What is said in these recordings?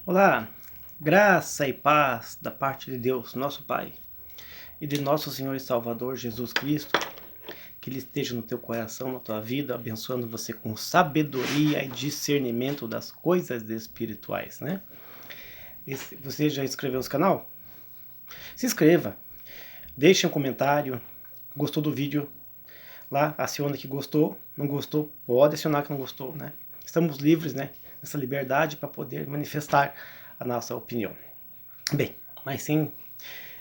Olá, graça e paz da parte de Deus, nosso Pai, e de nosso Senhor e Salvador Jesus Cristo, que Ele esteja no teu coração, na tua vida, abençoando você com sabedoria e discernimento das coisas espirituais, né? Você já inscreveu no canal? Se inscreva, deixe um comentário, gostou do vídeo, lá aciona que gostou, não gostou, pode acionar que não gostou, né? Estamos livres, né? Nessa liberdade para poder manifestar a nossa opinião. Bem, mas sem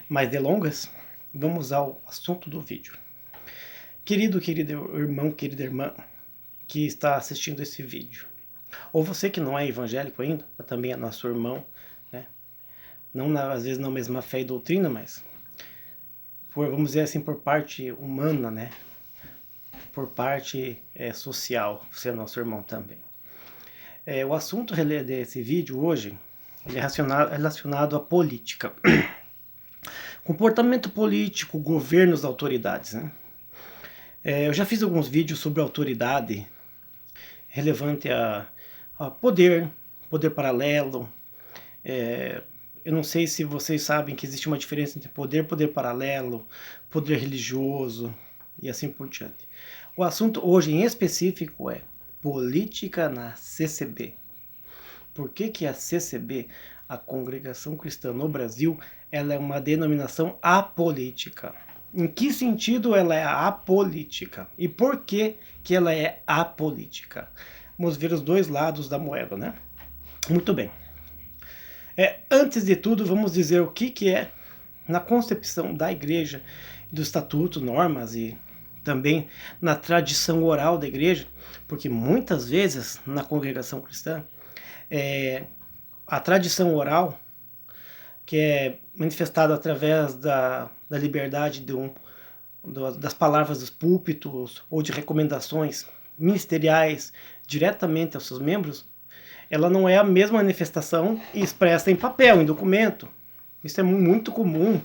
mais delongas, vamos ao assunto do vídeo. Querido irmão, querida irmã que está assistindo esse vídeo, ou você que não é evangélico ainda, mas também é nosso irmão, né? Não às vezes na mesma fé e doutrina, mas vamos dizer assim, por parte humana, né? Por parte social, você é nosso irmão também. O assunto desse vídeo hoje ele é relacionado à política. Comportamento político, governos, autoridades, né? Eu já fiz alguns vídeos sobre autoridade relevante a poder paralelo. Eu não sei se vocês sabem que existe uma diferença entre poder paralelo, poder religioso e assim por diante. O assunto hoje em específico é política na CCB. Por que a CCB, a Congregação Cristã no Brasil, ela é uma denominação apolítica? Em que sentido ela é apolítica? E por que ela é apolítica? Vamos ver os dois lados da moeda, né? Muito bem. Antes de tudo, vamos dizer o que é, na concepção da igreja, do estatuto, normas e também na tradição oral da igreja, porque muitas vezes na congregação cristã, a tradição oral, que é manifestada através da liberdade das palavras dos púlpitos ou de recomendações ministeriais diretamente aos seus membros, ela não é a mesma manifestação expressa em papel, em documento. Isso é muito comum.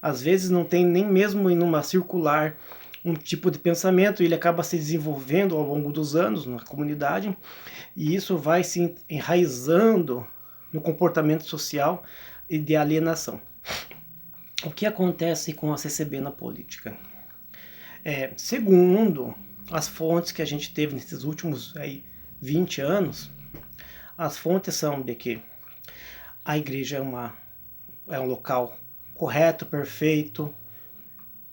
Às vezes não tem nem mesmo em uma circular um tipo de pensamento, e ele acaba se desenvolvendo ao longo dos anos na comunidade, e isso vai se enraizando no comportamento social e de alienação. O que acontece com a CCB na política? Segundo as fontes que a gente teve nesses últimos 20 anos, as fontes são de que a igreja é um local correto, perfeito,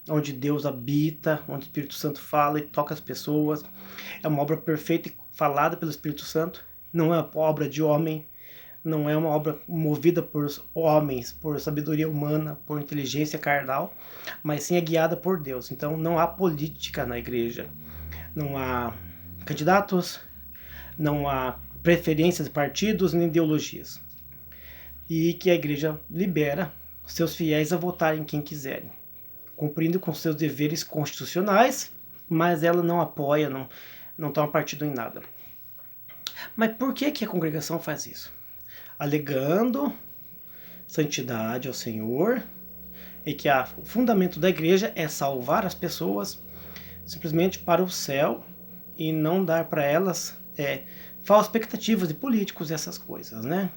onde Deus habita, onde o Espírito Santo fala e toca as pessoas. É uma obra perfeita e falada pelo Espírito Santo. Não é uma obra de homem, não é uma obra movida por homens, por sabedoria humana, por inteligência carnal, mas sim é guiada por Deus. Então não há política na igreja, não há candidatos, não há preferências de partidos nem ideologias. E que a igreja libera seus fiéis a votarem quem quiserem, cumprindo com seus deveres constitucionais, mas ela não apoia, não toma partido em nada. Mas por que a congregação faz isso? Alegando santidade ao Senhor, e que o fundamento da igreja é salvar as pessoas simplesmente para o céu e não dar para elas falsas expectativas de políticos e essas coisas, né?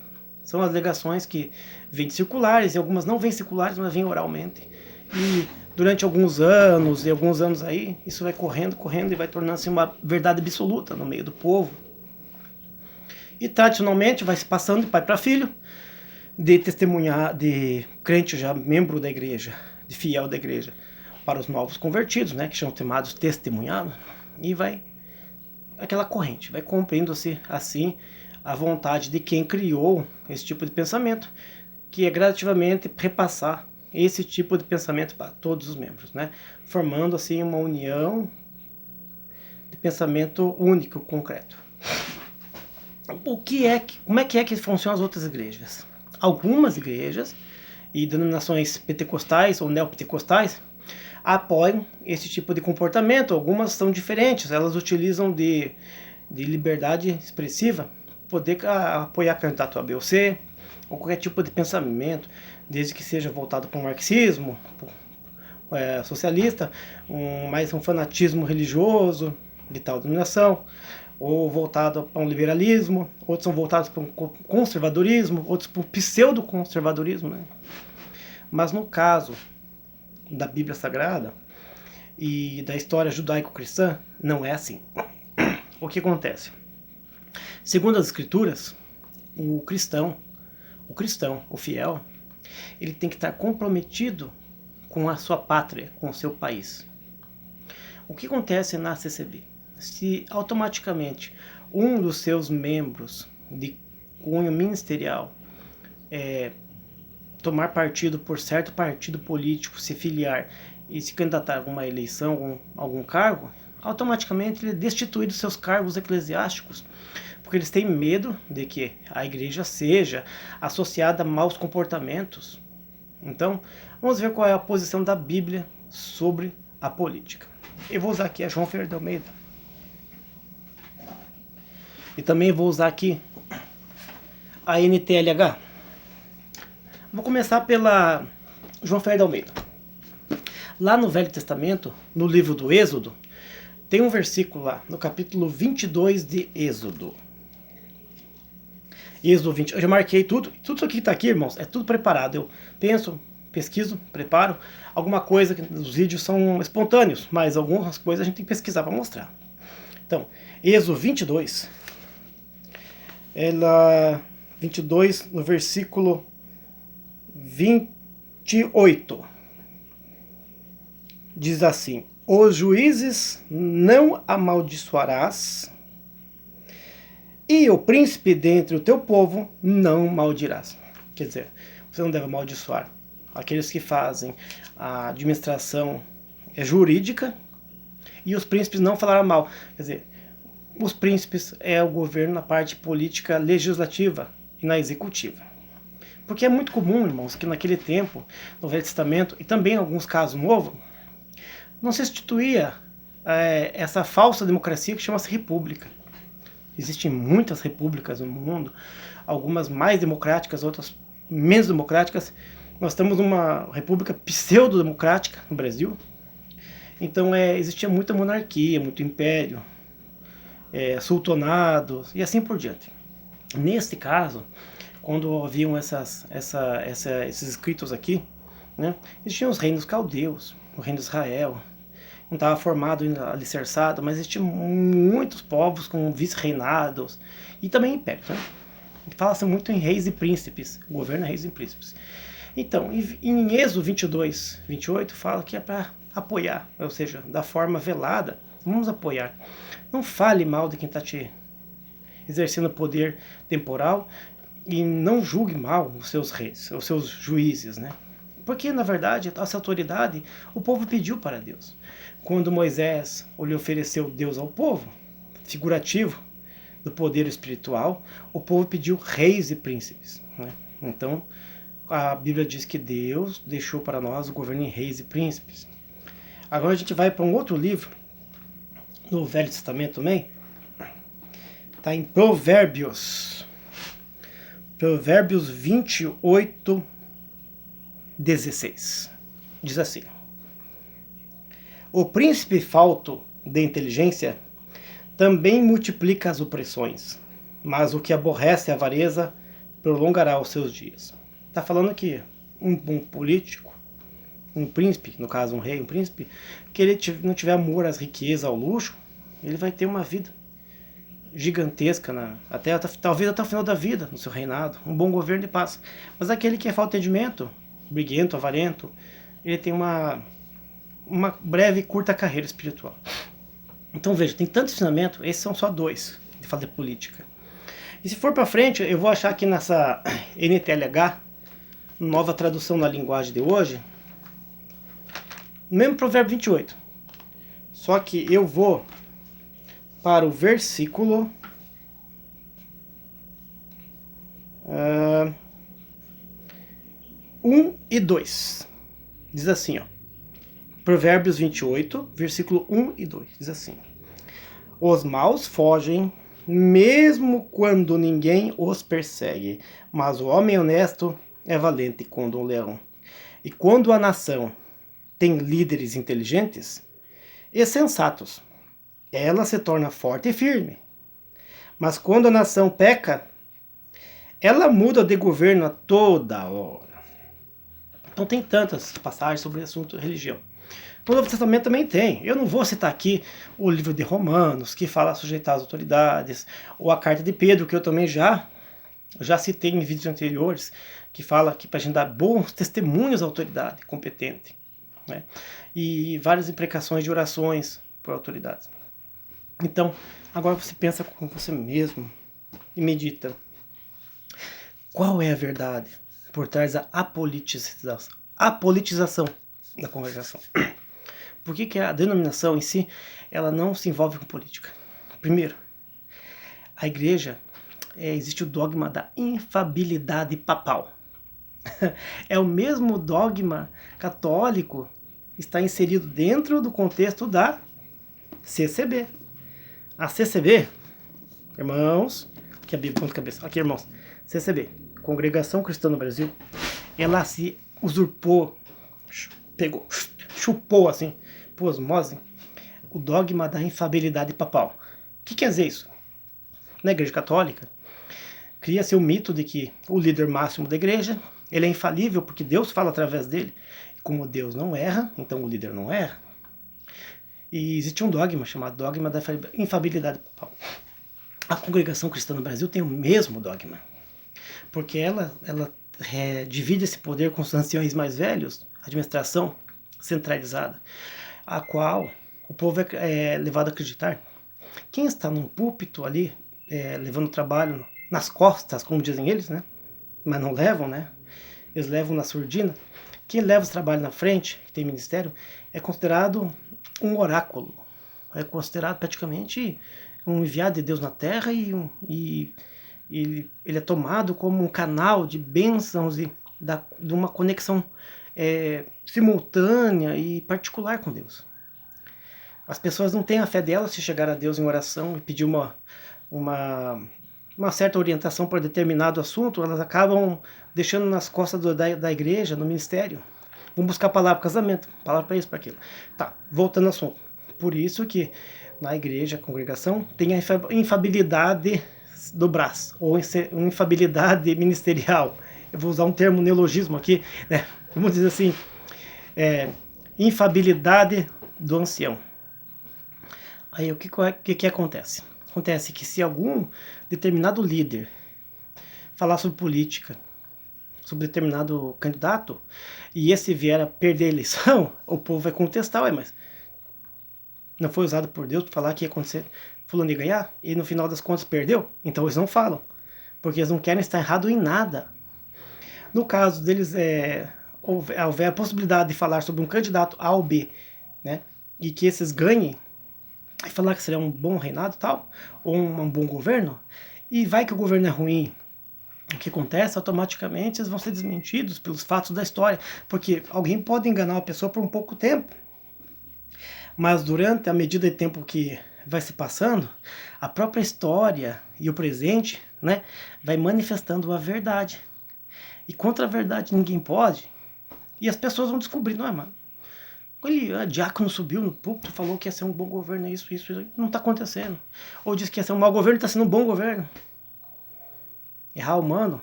São as alegações que vêm circulares, e algumas não vêm circulares, mas vêm oralmente. E durante alguns anos aí, isso vai correndo e vai tornando-se uma verdade absoluta no meio do povo. E tradicionalmente vai se passando de pai para filho, de testemunhar, de crente já membro da igreja, de fiel da igreja, para os novos convertidos, né, que são chamados testemunhados, e vai aquela corrente, vai cumprindo-se assim a vontade de quem criou esse tipo de pensamento, que é gradativamente repassar esse tipo de pensamento para todos os membros, né, formando assim uma união de pensamento único, concreto. Como é que funcionam as outras igrejas? Algumas igrejas e denominações pentecostais ou neopentecostais apoiam esse tipo de comportamento. Algumas são diferentes, elas utilizam de liberdade expressiva, poder apoiar candidato A, B ou C, ou qualquer tipo de pensamento, desde que seja voltado para o marxismo, socialista, mais um fanatismo religioso de tal denominação, ou voltados para um liberalismo, outros são voltados para um conservadorismo, outros para o pseudo-conservadorismo, né? Mas no caso da Bíblia Sagrada e da história judaico-cristã, não é assim. O que acontece? Segundo as Escrituras, o cristão, o fiel, ele tem que estar comprometido com a sua pátria, com o seu país. O que acontece na CCB? Se automaticamente um dos seus membros de cunho ministerial tomar partido por certo partido político, se filiar e se candidatar a alguma eleição, algum cargo, automaticamente ele é destituído dos seus cargos eclesiásticos, porque eles têm medo de que a igreja seja associada a maus comportamentos. Então, vamos ver qual é a posição da Bíblia sobre a política. Eu vou usar aqui a João Ferreira de Almeida. E também vou usar aqui a NTLH. Vou começar pela João Ferreira de Almeida. Lá no Velho Testamento, no livro do Êxodo, tem um versículo lá, no capítulo 22 de Êxodo. Êxodo 20. Eu já marquei tudo. Tudo isso aqui que está aqui, irmãos, é tudo preparado. Eu penso, pesquiso, preparo. Alguma coisa, os vídeos são espontâneos, mas algumas coisas a gente tem que pesquisar para mostrar. Então, Êxodo 22. 22, no versículo 28. Diz assim: os juízes não amaldiçoarás, e o príncipe dentre o teu povo não maldirás. Quer dizer, você não deve amaldiçoar aqueles que fazem a administração jurídica, e os príncipes não falarão mal. Quer dizer, os príncipes é o governo na parte política legislativa e na executiva. Porque é muito comum, irmãos, que naquele tempo, no Velho Testamento, e também em alguns casos novos, não se instituía essa falsa democracia que chama-se república. Existem muitas repúblicas no mundo, algumas mais democráticas, outras menos democráticas. Nós temos uma república pseudo-democrática no Brasil. Então existia muita monarquia, muito império, sultanados e assim por diante. Neste caso, quando haviam esses escritos aqui, né, existiam os reinos caldeus, o reino de Israel, não estava formado, alicerçado, mas existiam muitos povos com vice-reinados e também impérios. Né? Fala-se muito em reis e príncipes, o governo é reis e príncipes. Então, em Êxodo 22, 28, fala que é para apoiar, ou seja, da forma velada, vamos apoiar. Não fale mal de quem está te exercendo poder temporal e não julgue mal os seus reis, os seus juízes, né? Porque, na verdade, essa autoridade o povo pediu para Deus. Quando Moisés lhe ofereceu Deus ao povo, figurativo do poder espiritual, o povo pediu reis e príncipes, né? Então, a Bíblia diz que Deus deixou para nós o governo em reis e príncipes. Agora a gente vai para um outro livro, no Velho Testamento também, está em Provérbios. Provérbios 28, 16. Diz assim: o príncipe falto de inteligência também multiplica as opressões, mas o que aborrece a avareza prolongará os seus dias. Está falando aqui um político, um príncipe, no caso um rei, um príncipe, que ele não tiver amor às riquezas, ao luxo, ele vai ter uma vida gigantesca, talvez até o final da vida, no seu reinado, um bom governo de paz. Mas aquele que é falta de entendimento, briguento, avarento, ele tem uma breve e curta carreira espiritual. Então veja, tem tanto ensinamento, esses são só dois, de falar de política. E se for para frente, eu vou achar aqui nessa NTLH, nova tradução na linguagem de hoje, mesmo provérbio 28. Só que eu vou para o versículo 1 e 2. Diz assim, ó. Provérbios 28, versículo 1 e 2. Diz assim: os maus fogem, mesmo quando ninguém os persegue, mas o homem honesto é valente quando um leão. E quando a nação tem líderes inteligentes e sensatos, ela se torna forte e firme. Mas quando a nação peca, ela muda de governo a toda hora. Então tem tantas passagens sobre o assunto religião. No Novo Testamento também tem. Eu não vou citar aqui o livro de Romanos, que fala sujeitar as autoridades, ou a carta de Pedro, que eu também já citei em vídeos anteriores, que fala que para a gente dar bons testemunhos à autoridade competente, né? E várias imprecações de orações por autoridades. Então, agora você pensa com você mesmo e medita. Qual é a verdade por trás da apolitização da congregação? Por que a denominação em si, ela não se envolve com política? Primeiro, a igreja, existe o dogma da infabilidade papal. É o mesmo dogma católico, está inserido dentro do contexto da CCB. A CCB, irmãos, que a Bíblia ponta cabeça, aqui irmãos, CCB, Congregação Cristã no Brasil, ela se usurpou, pegou, chupou assim, por osmose, o dogma da infabilidade papal. O que quer dizer isso? Na Igreja Católica, cria-se o mito de que o líder máximo da igreja, ele é infalível porque Deus fala através dele. E como Deus não erra, então o líder não erra. E existe um dogma chamado dogma da infabilidade papal. A Congregação Cristã no Brasil tem o mesmo dogma, porque ela divide esse poder com os anciões mais velhos, administração centralizada, a qual o povo é levado a acreditar. Quem está num púlpito ali, levando o trabalho nas costas, como dizem eles, né? Mas não levam, né? Eles levam na surdina. Quem leva os trabalhos na frente, que tem ministério, é considerado um oráculo. É considerado praticamente um enviado de Deus na terra e ele é tomado como um canal de bênçãos e de uma conexão simultânea e particular com Deus. As pessoas não têm a fé delas se chegar a Deus em oração e pedir uma certa orientação para determinado assunto, elas acabam deixando nas costas da igreja, no ministério. Vão buscar palavra para casamento, palavra para isso, para aquilo. Tá, voltando ao assunto. Por isso que na igreja, a congregação, tem a infabilidade do braço, ou infabilidade ministerial. Eu vou usar um termo neologismo aqui, né? Vamos dizer assim, infabilidade do ancião. Aí o que acontece? Acontece que se algum determinado líder falar sobre política, sobre determinado candidato, e esse vier a perder a eleição, o povo vai contestar, mas não foi usado por Deus para falar que ia acontecer, fulano ia ganhar, e no final das contas perdeu? Então eles não falam, porque eles não querem estar errado em nada. No caso deles, houver a possibilidade de falar sobre um candidato A ou B, né, e que esses ganhem, e falar que seria um bom reinado e tal, ou um bom governo, e vai que o governo é ruim, o que acontece? Automaticamente eles vão ser desmentidos pelos fatos da história, porque alguém pode enganar uma pessoa por um pouco tempo, mas durante a medida de tempo que vai se passando, a própria história e o presente, né, vai manifestando a verdade. E contra a verdade ninguém pode, e as pessoas vão descobrir, não é, mano? O diácono subiu no púlpito, falou que ia ser um bom governo, isso, não está acontecendo. Ou disse que ia ser um mau governo, está sendo um bom governo. Errar humano.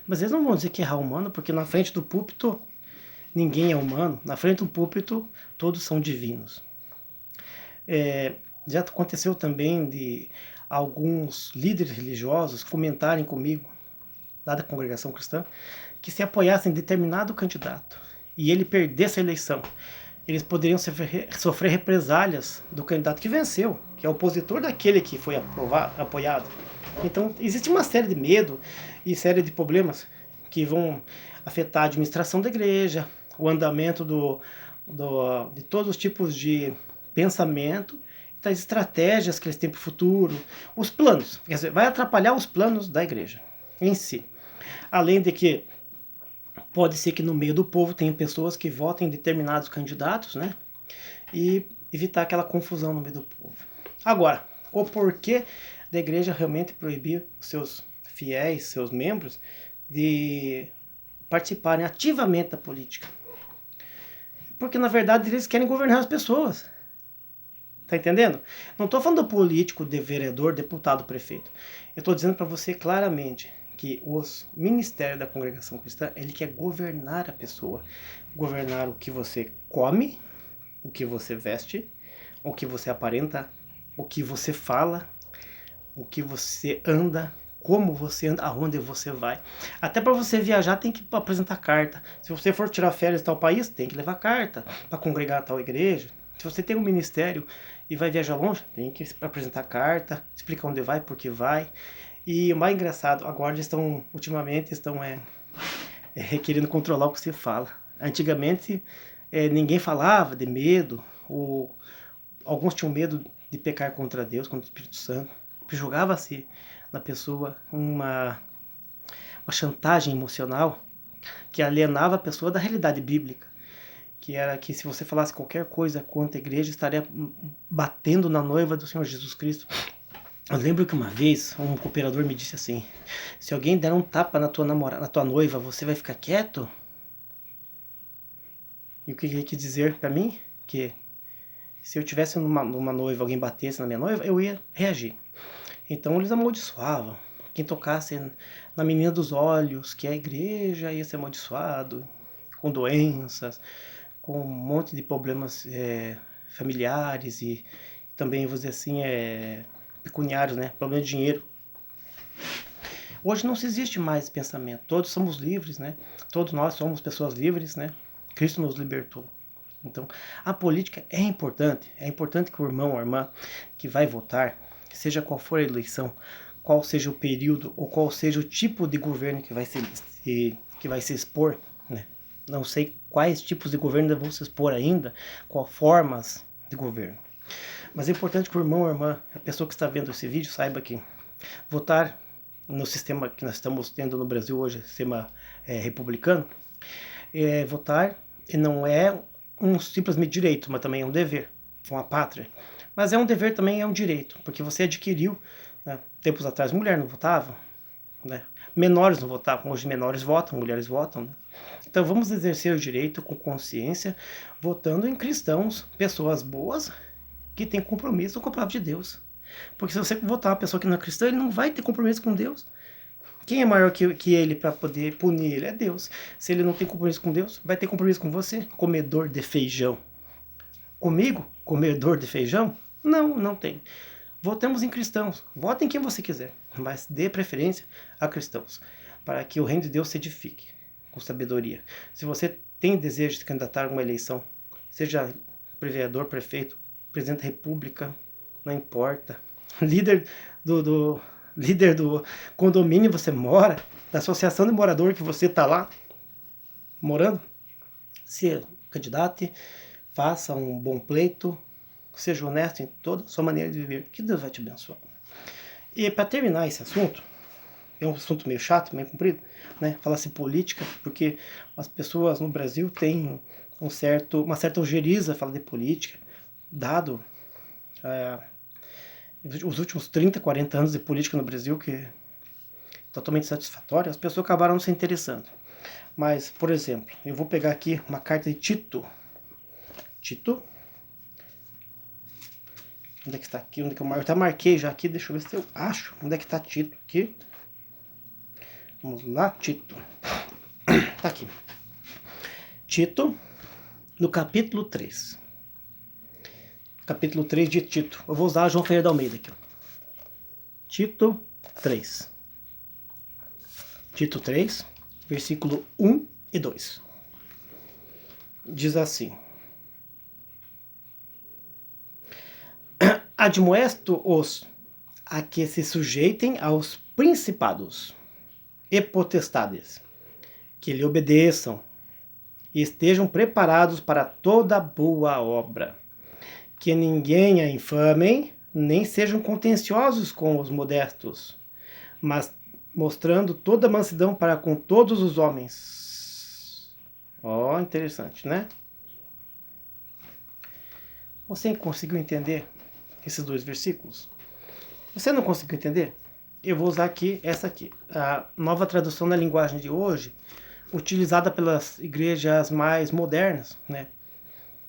Mas eles não vão dizer que é errar humano, porque na frente do púlpito ninguém é humano. Na frente do púlpito todos são divinos. Já aconteceu também de alguns líderes religiosos comentarem comigo, lá da congregação cristã, que se apoiassem em determinado candidato e ele perdesse a eleição, eles poderiam sofrer represálias do candidato que venceu, que é opositor daquele que foi apoiado. Então existe uma série de medo e série de problemas que vão afetar a administração da igreja, o andamento de todos os tipos de pensamento, das estratégias que eles têm para o futuro, os planos. Quer dizer, vai atrapalhar os planos da igreja em si. Além de que pode ser que no meio do povo tenha pessoas que votem em determinados candidatos, né? E evitar aquela confusão no meio do povo. Agora, o porquê da igreja realmente proibir os seus fiéis, seus membros, de participarem ativamente da política? Porque na verdade eles querem governar as pessoas. Tá entendendo? Não estou falando do político, de vereador, deputado, prefeito. Eu estou dizendo para você claramente que o ministério da congregação cristã, ele quer governar a pessoa. Governar o que você come, o que você veste, o que você aparenta, o que você fala, o que você anda, como você anda, aonde você vai. Até para você viajar tem que apresentar carta. Se você for tirar férias em tal país, tem que levar carta para congregar a tal igreja. Se você tem um ministério e vai viajar longe, tem que apresentar carta, explicar onde vai, por que vai. E o mais engraçado, agora ultimamente estão querendo controlar o que você fala. Antigamente ninguém falava de medo, alguns tinham medo de pecar contra Deus, contra o Espírito Santo. Jogava-se na pessoa uma chantagem emocional que alienava a pessoa da realidade bíblica. Que era que se você falasse qualquer coisa contra a igreja, estaria batendo na noiva do Senhor Jesus Cristo. Eu lembro que uma vez um cooperador me disse assim: se alguém der um tapa na tua noiva, você vai ficar quieto? E o que ele quis dizer para mim? Que se eu tivesse numa noiva, alguém batesse na minha noiva, eu ia reagir. Então eles amaldiçoavam. Quem tocasse na menina dos olhos, que é a igreja, ia ser amaldiçoado, com doenças, com um monte de problemas familiares e também, vou dizer assim, pecuniários, né? Problema de dinheiro. Hoje não se existe mais esse pensamento. Todos somos livres, né? Todos nós somos pessoas livres, né? Cristo nos libertou. Então, a política é importante. É importante que o irmão ou a irmã que vai votar, seja qual for a eleição, qual seja o período ou qual seja o tipo de governo que vai se expor, né? Não sei quais tipos de governo vão se expor ainda, quais formas de governo. Mas é importante que o irmão ou a irmã, a pessoa que está vendo esse vídeo, saiba que votar no sistema que nós estamos tendo no Brasil hoje, sistema republicano, votar não é um simplesmente direito, mas também é um dever, uma pátria. Mas é um dever também, é um direito, porque você adquiriu, né? Tempos atrás mulher não votava, né? Menores não votavam, hoje menores votam, mulheres votam, né? Então vamos exercer o direito com consciência, votando em cristãos, pessoas boas, que têm compromisso com a palavra de Deus. Porque se você votar uma pessoa que não é cristã, ele não vai ter compromisso com Deus. Quem é maior que ele para poder punir ele? É Deus. Se ele não tem compromisso com Deus, vai ter compromisso com você, comedor de feijão. Comigo, comedor de feijão? Não, não tem. Votemos em cristãos. Vote em quem você quiser, mas dê preferência a cristãos, para que o reino de Deus se edifique com sabedoria. Se você tem desejo de se candidatar a uma eleição, seja vereador, prefeito, presidente da república, não importa, líder do condomínio você mora, da associação de morador que você está lá morando, se candidate, faça um bom pleito, seja honesto em toda a sua maneira de viver, que Deus vai te abençoar. E para terminar esse assunto, é um assunto meio chato, meio comprido, né? Falar-se política, porque as pessoas no Brasil têm uma certa ojeriza a falar de política, dado os últimos 30, 40 anos de política no Brasil, que é totalmente satisfatória, as pessoas acabaram não se interessando. Mas, por exemplo, eu vou pegar aqui uma carta de Tito. Tito? Onde é que está aqui? Onde é que eu até marquei já aqui, deixa eu ver se eu acho. Onde é que está Tito aqui? Vamos lá, Tito. Tá aqui. Tito, no capítulo 3. Capítulo 3 de Tito. Eu vou usar João Ferreira de Almeida aqui. Tito 3. Tito 3, versículo 1 e 2. Diz assim: admoesto-os a que se sujeitem aos principados e potestades, que lhe obedeçam e estejam preparados para toda boa obra. Que ninguém a infamem, nem sejam contenciosos com os modestos, mas mostrando toda mansidão para com todos os homens. Ó, interessante, né? Você conseguiu entender esses dois versículos? Você não conseguiu entender? Eu vou usar aqui essa aqui, a nova tradução na linguagem de hoje, utilizada pelas igrejas mais modernas, né?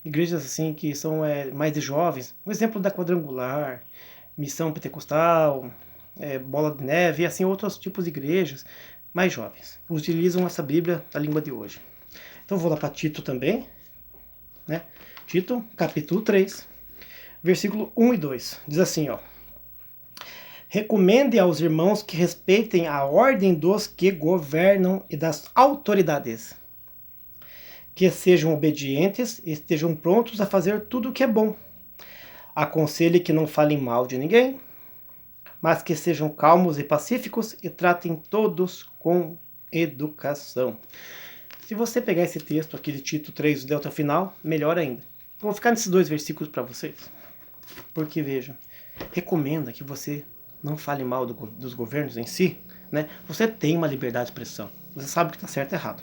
igrejas assim que são mais de jovens. Um exemplo da Quadrangular, Missão Pentecostal, Bola de Neve e assim outros tipos de igrejas mais jovens. Utilizam essa Bíblia da língua de hoje. Então vou lá para Tito também, né? Tito, capítulo 3, versículo 1 e 2. Diz assim, ó: recomende aos irmãos que respeitem a ordem dos que governam e das autoridades, que sejam obedientes e estejam prontos a fazer tudo o que é bom. Aconselhe que não falem mal de ninguém, mas que sejam calmos e pacíficos e tratem todos com educação. Se você pegar esse texto aqui de Tito 3 e até o final, melhor ainda. Eu vou ficar nesses 2 versículos para vocês, porque veja, recomenda que você não fale mal dos governos em si, né? Você tem uma liberdade de expressão, você sabe que está certo e errado.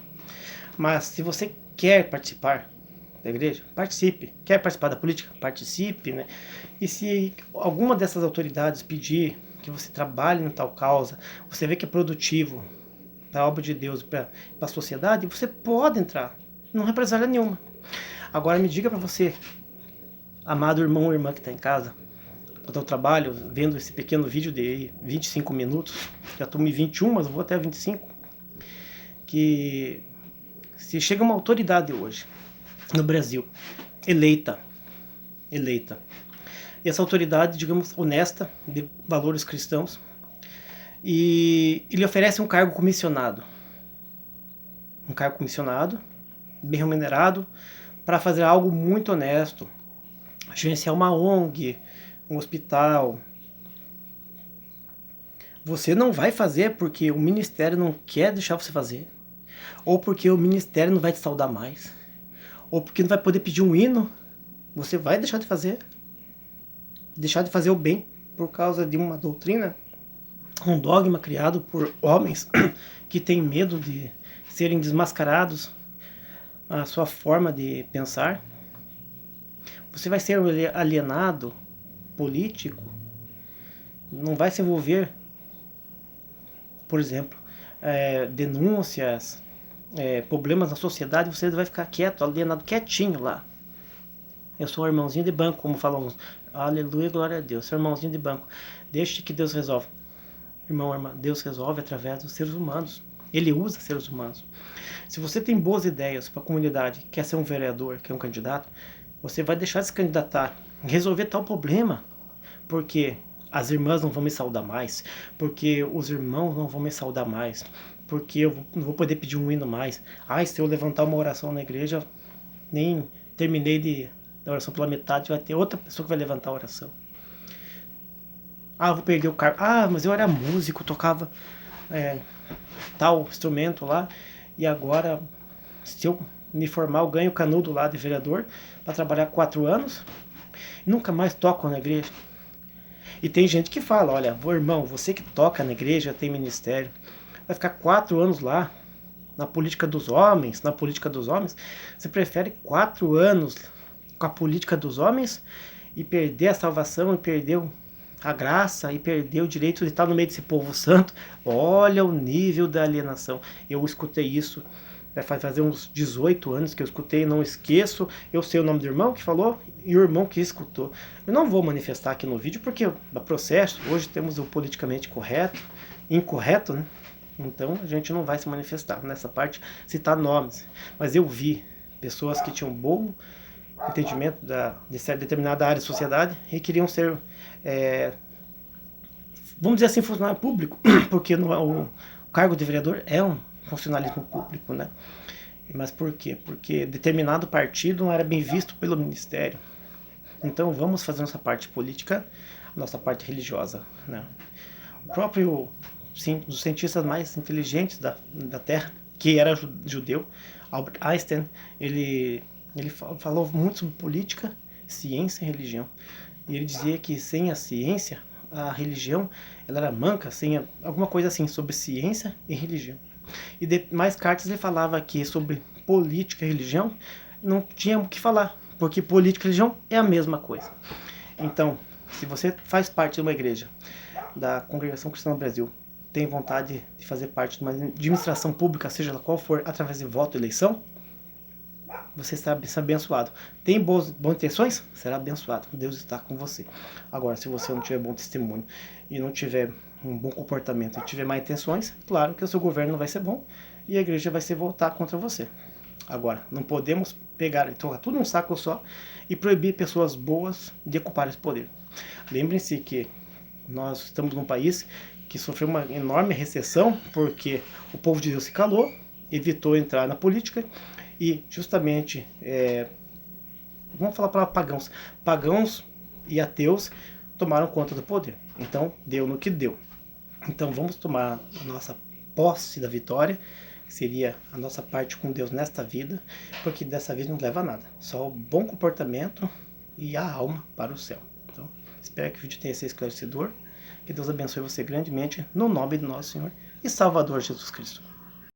Mas se você quer participar da igreja, participe. Quer participar da política? Participe, né? E se alguma dessas autoridades pedir que você trabalhe em tal causa, você vê que é produtivo para a obra de Deus, para a sociedade, você pode entrar. Não represália nenhuma. Agora me diga para você, amado irmão ou irmã que está em casa, no seu trabalho, vendo esse pequeno vídeo de 25 minutos, já estou em 21, mas vou até 25, que se chega uma autoridade hoje no Brasil, eleita, e essa autoridade, digamos, honesta, de valores cristãos, e ele oferece um cargo comissionado, bem remunerado, para fazer algo muito honesto, gerenciar uma ONG, um hospital. Você não vai fazer porque o ministério não quer deixar você fazer, ou porque o ministério não vai te saudar mais, ou porque não vai poder pedir um hino. Você vai deixar de fazer o bem por causa de uma doutrina, um dogma criado por homens que têm medo de serem desmascarados a sua forma de pensar. Você vai ser alienado, político, não vai se envolver, por exemplo, denúncias, problemas na sociedade, você vai ficar quieto, alienado, quietinho lá. Eu sou um irmãozinho de banco, como falam uns. Aleluia, glória a Deus. Sou irmãozinho de banco. Deixe que Deus resolve. Irmão, irmã, Deus resolve através dos seres humanos. Ele usa seres humanos. Se você tem boas ideias para a comunidade, quer ser um vereador, quer um candidato, você vai deixar de se candidatar, resolver tal problema, porque as irmãs não vão me saudar mais, porque os irmãos não vão me saudar mais, porque eu não vou poder pedir um hino mais. Ai, se eu levantar uma oração na igreja, nem terminei da oração pela metade, vai ter outra pessoa que vai levantar a oração. Ah, eu vou perder o cargo. Ah, mas eu era músico, tocava tal instrumento lá, e agora, se eu me formar, eu ganho canudo lá de vereador para trabalhar 4 anos, e nunca mais toco na igreja. E tem gente que fala, olha, irmão, você que toca na igreja, tem ministério, vai ficar 4 anos lá, na política dos homens, você prefere 4 anos com a política dos homens e perder a salvação, e perder a graça, e perder o direito de estar no meio desse povo santo? Olha o nível da alienação. Eu escutei isso, vai fazer uns 18 anos que eu escutei, não esqueço. Eu sei o nome do irmão que falou e o irmão que escutou. Eu não vou manifestar aqui no vídeo porque dá processo. Hoje temos o politicamente correto, incorreto, né? Então a gente não vai se manifestar nessa parte, citar nomes. Mas eu vi pessoas que tinham bom entendimento de certa determinada área de sociedade e queriam ser, vamos dizer assim, funcionário público, porque o cargo de vereador é um funcionalismo público, né? Mas por quê? Porque determinado partido não era bem visto pelo ministério. Então vamos fazer nossa parte política, nossa parte religiosa, né? O próprio, sim, um dos cientistas mais inteligentes da Terra, que era judeu, Albert Einstein, ele falou muito sobre política, ciência e religião. E ele dizia que sem a ciência, a religião ela era manca, sem alguma coisa assim, sobre ciência e religião. E mais cartas ele falava que sobre política e religião não tinha o que falar, porque política e religião é a mesma coisa. Então, se você faz parte de uma igreja, da Congregação Cristã do Brasil, tem vontade de fazer parte de uma administração pública, seja ela qual for, através de voto e eleição, você será abençoado. Tem boas intenções? Será abençoado. Deus está com você. Agora, se você não tiver bom testemunho e não tiver um bom comportamento e tiver má intenções, claro que o seu governo não vai ser bom e a igreja vai se voltar contra você. Agora, não podemos pegar e colocar tudo num saco só e proibir pessoas boas de ocupar esse poder. Lembrem-se que nós estamos num país que sofreu uma enorme recessão porque o povo de Deus se calou, evitou entrar na política e justamente, vamos falar para pagãos, pagãos e ateus tomaram conta do poder. Então, deu no que deu. Então, vamos tomar a nossa posse da vitória, que seria a nossa parte com Deus nesta vida, porque dessa vez não leva a nada, só o bom comportamento e a alma para o céu. Então, espero que o vídeo tenha sido esclarecedor, que Deus abençoe você grandemente, no nome do nosso Senhor e Salvador Jesus Cristo.